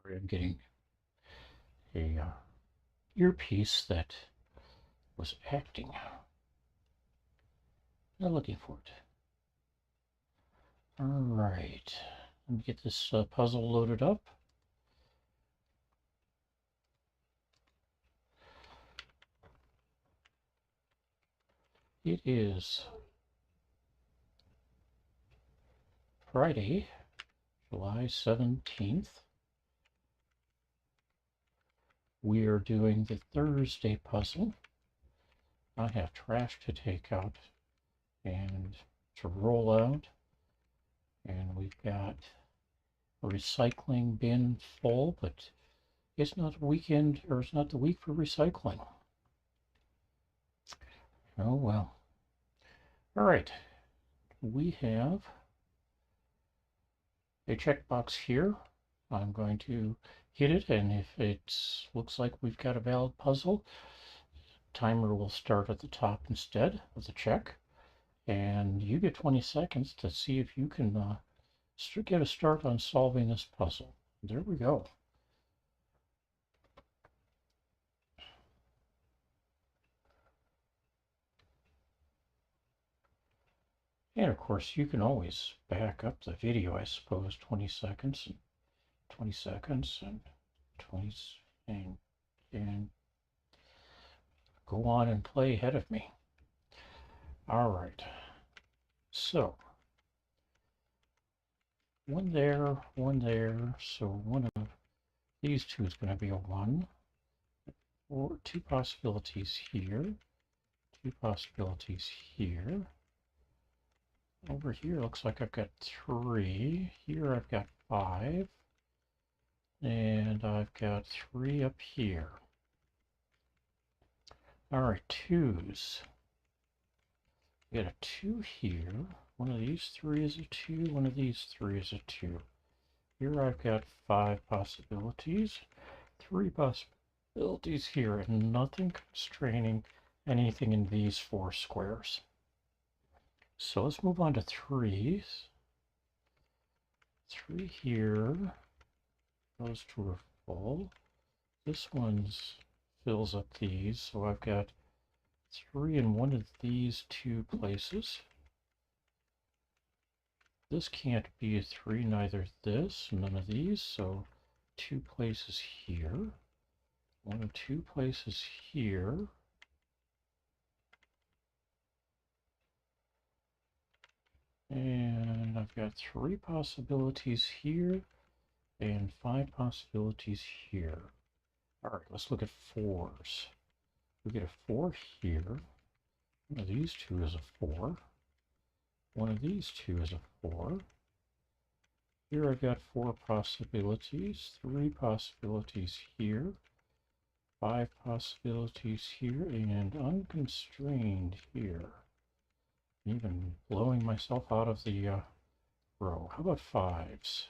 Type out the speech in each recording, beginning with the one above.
Sorry, I'm getting a earpiece that was acting. Not looking for it. All right, let me get this puzzle loaded up. It is Friday, July 17th. We are doing the Thursday puzzle. I have trash to take out and to roll out. And we've got a recycling bin full, but it's not the weekend, or it's not the week for recycling. Oh well. All right, we have a checkbox here. I'm going to hit it, and if it looks like we've got a valid puzzle, timer will start at the top instead of the check, and you get 20 seconds to see if you can get a start on solving this puzzle. There we go. And of course, you can always back up the video, I suppose, 20 seconds and 20 seconds and 20 and go on and play ahead of me. All right. So one there, one there. So one of these two is going to be a 1. Or 2 possibilities here. 2 possibilities here. Over here looks like I've got 3. Here I've got 5. And I've got 3 up here. All right, 2s. We got a 2 here. One of these 3 is a 2. One of these 3 is a 2. Here I've got 5 possibilities. 3 possibilities here, and nothing constraining anything in these 4 squares. So let's move on to 3s. 3 here. Those 2 are full. This one's fills up these, so I've got 3 in one of these 2 places. This can't be a 3, neither this, none of these, so 2 places here. 1 or 2 places here. And I've got 3 possibilities here and 5 possibilities here. All right, let's look at 4s. We get a 4 here. One of these 2 is a 4. One of these 2 is a 4. Here I've got 4 possibilities, 3 possibilities here, 5 possibilities here, and unconstrained here. Even blowing myself out of the row. How about 5s?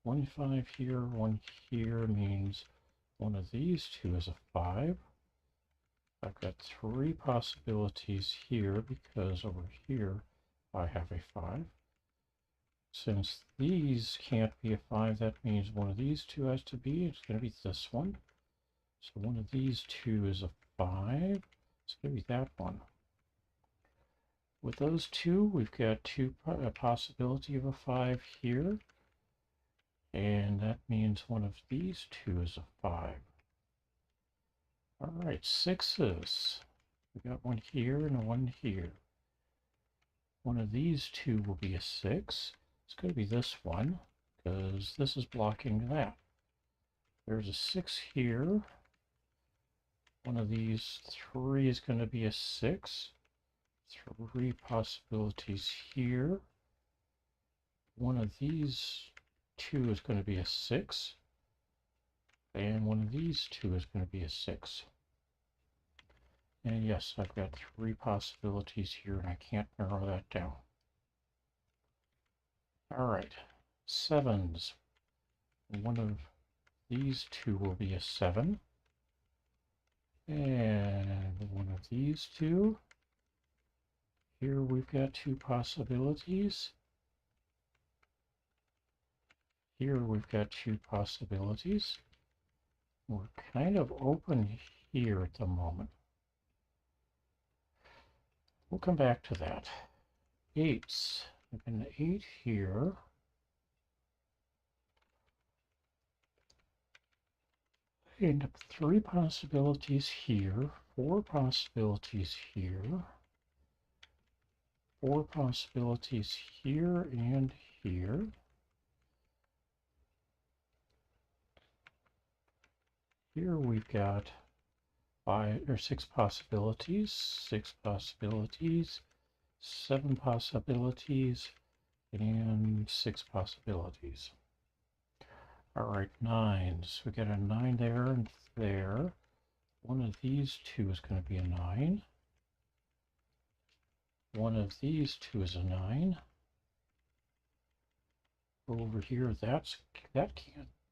1 5 here, 1 here means one of these 2 is a 5. I've got 3 possibilities here because over here I have a 5. Since these can't be a 5, that means one of these 2 has to be. It's going to be this one. So one of these 2 is a 5. It's going to be that one. With those 2, we've got a possibility of a 5 here. And that means one of these 2 is a 5. All right, 6s. We've got 1 here and 1 here. One of these 2 will be a 6. It's going to be this one, because this is blocking that. There's a 6 here. One of these 3 is going to be a 6. 3 possibilities here. One of these 2 is going to be a 6. And one of these 2 is going to be a 6. And yes, I've got 3 possibilities here, and I can't narrow that down. All right, 7s. One of these 2 will be a 7. And one of these 2. Here we've got 2 possibilities. Here we've got 2 possibilities. We're kind of open here at the moment. We'll come back to that. 8s. I've got an 8 here. And 3 possibilities here, 4 possibilities here, 4 possibilities here and here. Here we've got 5 or 6 possibilities, 6 possibilities, 7 possibilities, and 6 possibilities. All right, 9s. We got a 9 there and there. One of these two is going to be a 9. One of these two is a 9. Over here, that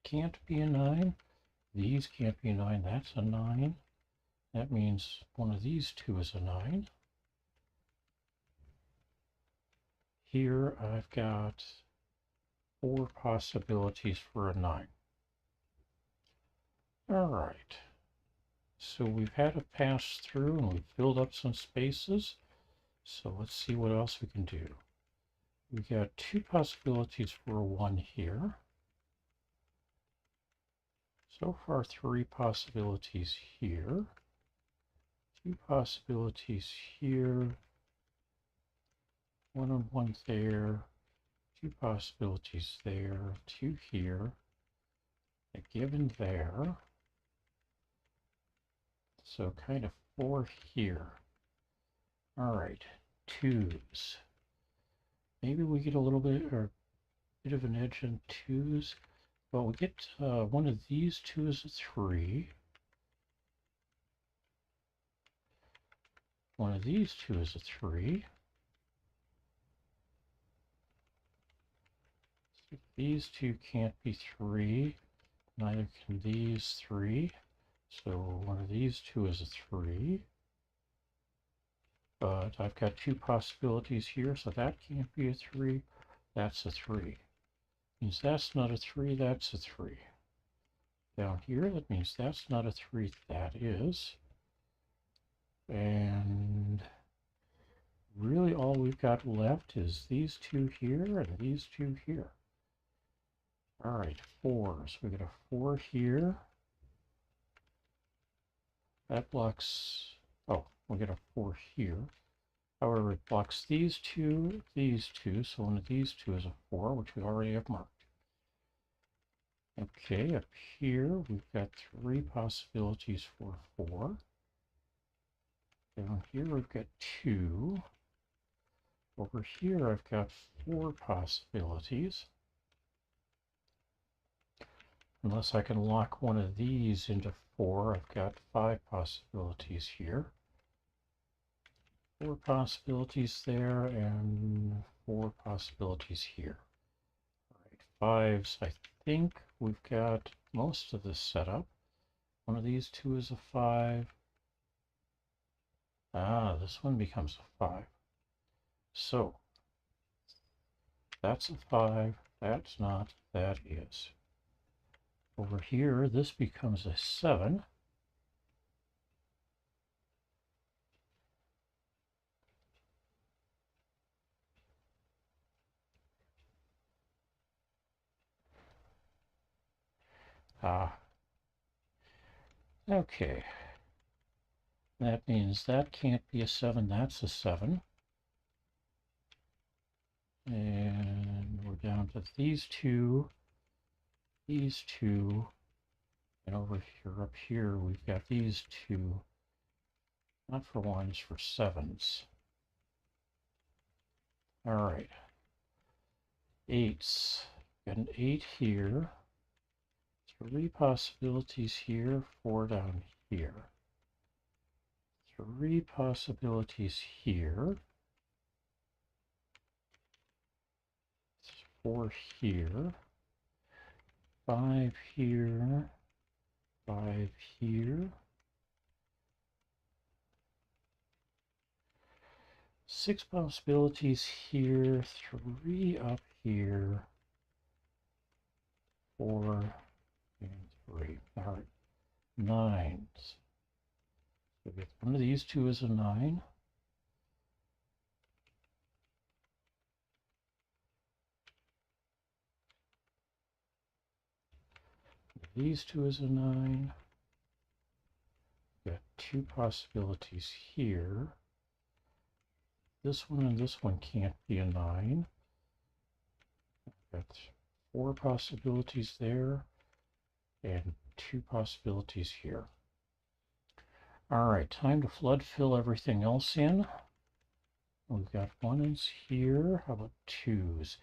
can't be a 9. These can't be a 9. That's a 9. That means one of these two is a 9. Here I've got 4 possibilities for a 9. All right. So we've had a pass through and we've filled up some spaces. So let's see what else we can do. We got 2 possibilities for a 1 here. So far 3 possibilities here. 2 possibilities here. 1 and 1 there. 2 possibilities there. 2 here. A given there. So kind of 4 here. All right, 2s. Maybe we get a little bit or a bit of an edge on 2s. Well, we get one of these 2 is a 3. One of these 2 is a 3. So these 2 can't be 3. Neither can these 3. So one of these 2 is a 3. But I've got 2 possibilities here, so that can't be a 3. That's a 3. Means that's not a 3, that's a 3. Down here, that means that's not a 3, that is. And really all we've got left is these 2 here and these 2 here. All right, 4s. We got a 4 here. That blocks, oh, we got a 4 here. However, it blocks these 2, so one of these 2 is a 4, which we already have marked. Okay, up here we've got 3 possibilities for 4. Down here we've got 2. Over here I've got 4 possibilities. Unless I can lock one of these into 4, I've got 5 possibilities here. 4 possibilities there and 4 possibilities here. All right, 5s, I think we've got most of this set up. One of these 2 is a 5. Ah, this one becomes a 5. So, that's a 5, that's not, that is. Over here, this becomes a 7. Ah, okay. That means that can't be a 7, that's a 7. And we're down to these 2, and over here, up here, we've got these 2, not for 1s, for 7s. All right, 8s. Got an 8 here, 3 possibilities here, 4 down here. 3 possibilities here, 4 here, 5 here, 5 here, 6 possibilities here, 3 up here, 4, and 3. All right, 9s. So we get one of these two is a 9. These two is a 9. Got two possibilities here. This one and this one can't be a 9. Got 4 possibilities there and 2 possibilities here. All right, time to flood fill everything else in. We've got 1s here. How about 2s?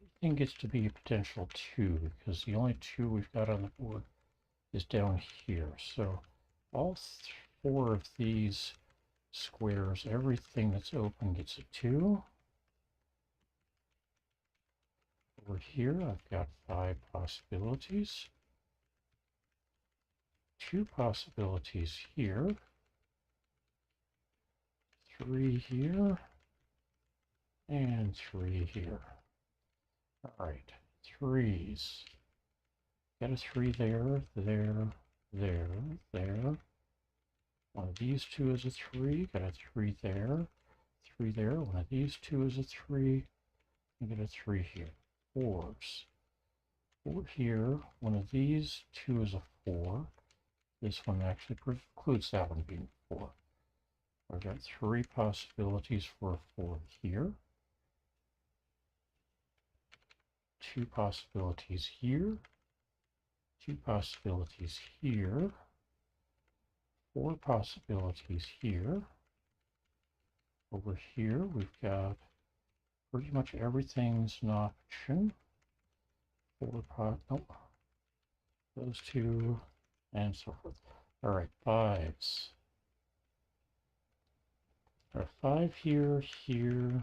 Everything gets to be a potential 2 because the only 2 we've got on the board is down here. So all 4 of these squares, everything that's open gets a 2. Over here, I've got 5 possibilities. 2 possibilities here. 3 here. And 3 here. All right, 3s. Got a 3 there, there, there, there. One of these two is a 3. Got a 3 there, 3 there. One of these two is a 3. You get a 3 here. 4s. 4 here. One of these two is a 4. This one actually precludes that one being 4. I've got 3 possibilities for a 4 here. 2 possibilities here. 2 possibilities here. 4 possibilities here. Over here, we've got pretty much everything's an option. 4 nope. Those 2, and so forth. All right, 5s. All right, 5 here, here,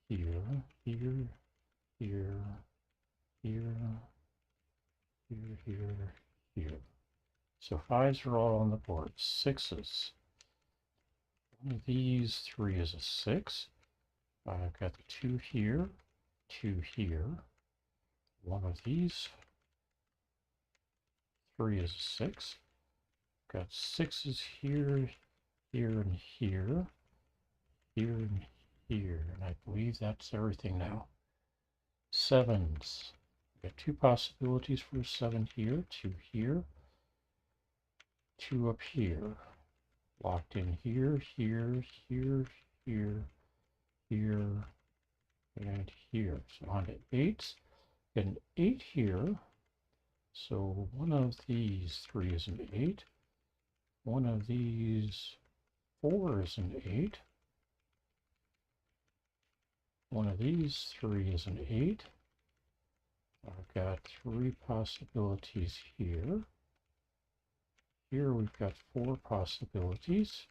here, here, here, here, here, here, here. So 5s are all on the board. 6s. One of these 3 is a 6. I've got the 2 here, 2 here. One of these 3 is a 6. Got 6s here, here, and here. Here and here. And I believe that's everything now. 7s. Got 2 possibilities for a 7 here, 2 here, 2 up here. Locked in here, here, here, here, here, and here. So on to 8s. Got an 8 here. So one of these 3 is an 8. One of these 4 is an 8. One of these 3 is an 8. I've got 3 possibilities here. Here we've got 4 possibilities.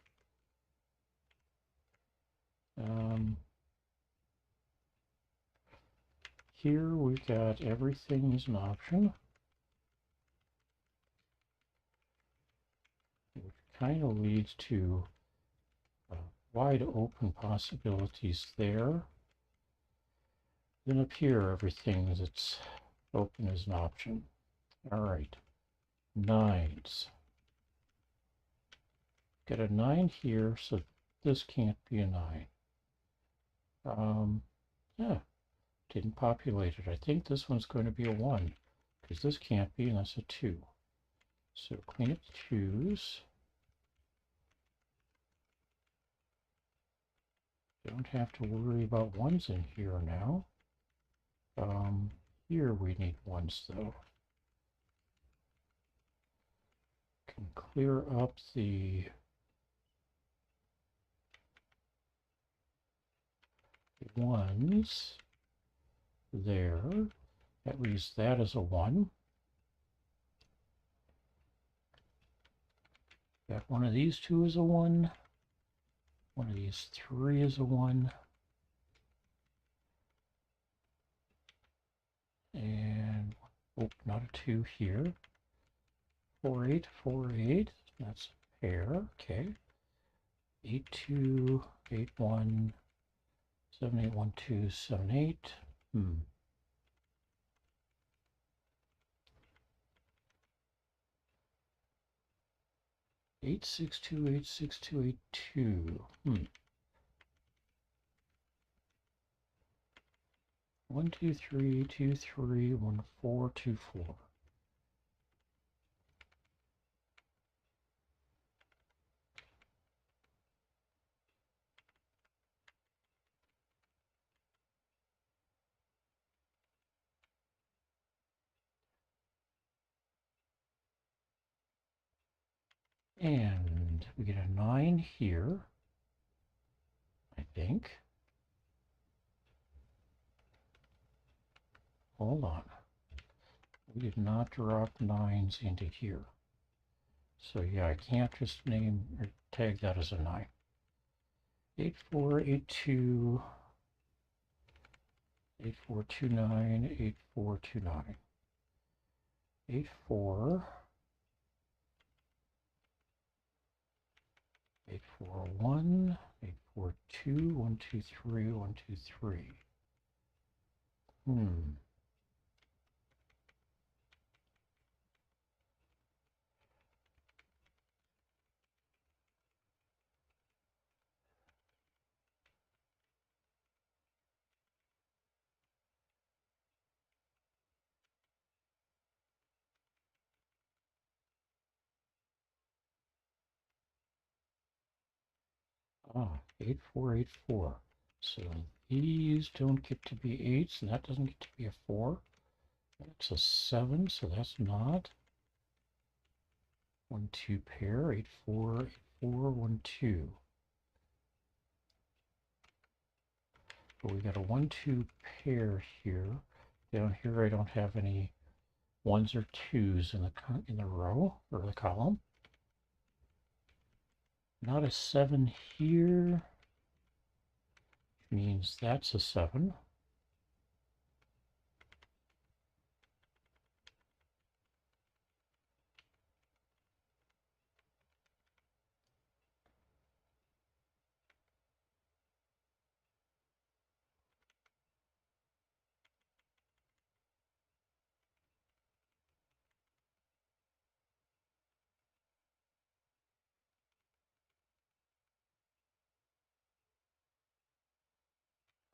Here we've got everything is an option, which kind of leads to wide open possibilities there. Then up here, everything that's open is an option. All right, 9s. Got a 9 here, so this can't be a 9. Yeah, didn't populate it. I think this one's going to be a 1, because this can't be, and that's a 2. So clean up the 2s. Don't have to worry about 1s in here now. Here we need 1s though. Can clear up the ones there. At least that is a 1. Got one of these 2 is a 1. One of these 3 is a 1. And, oh, not a 2 here. 4, 8, 4, 8. That's a pair. Okay. 8, 2, 8, 1. 7, 8, 1, 2, 7, 8. 862, 1, 2, 3, 2, 3, 1, 4, 2, 4. And we get a 9 here, I think. Hold on. We did not drop 9s into here. So yeah, I can't just name or tag that as a 9. 8482, 8429, 8429. 84, 841, 842, 123, 123. Hmm. 8484. So these don't get to be 8s, and that doesn't get to be a 4. That's a 7, so that's not. 1, 2 pair, 8, 4, 8, 4, 1, 2. But we got a 1, 2 pair here. Down here I don't have any 1s or 2s in the row or the column. Not a 7 here, which means that's a 7.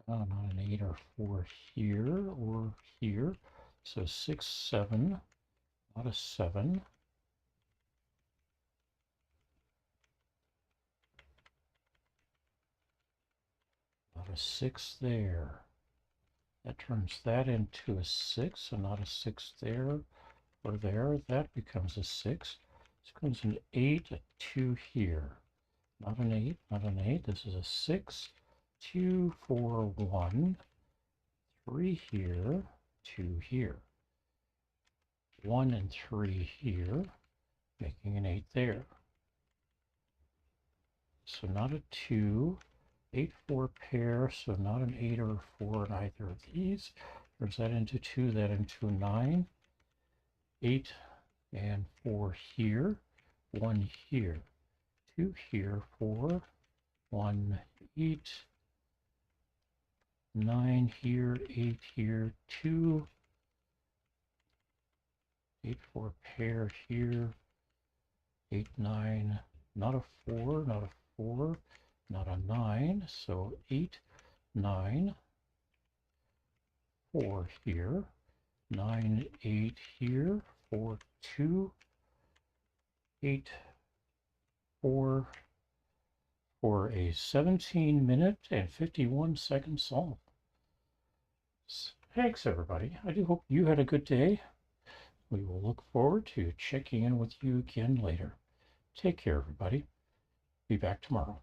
Not an 8 or 4 here or here. So 6, 7, not a 7. Not a 6 there. That turns that into a 6, so not a 6 there or there. That becomes a 6. This becomes an 8, a 2 here. Not an 8, not an 8. This is a 6, 2, 4, 1, 3 here, 2 here. 1 and 3 here, making an 8 there. So not a 2, 8, 4 pair, so not an 8 or a 4 in either of these. Turns that into 2, that into 9. 8 and 4 here, 1 here, 2 here, 4, 1, 8, 9 here, 8 here, 2, 8, 4 pair here, 8, 9, not a 4, not a 4, not a 9, so 8, 9, 4 here, 9, 8 here, 4, 2, 8, 4, for a 17-minute and 51-second solve. Thanks, everybody. I do hope you had a good day. We will look forward to checking in with you again later. Take care, everybody. Be back tomorrow.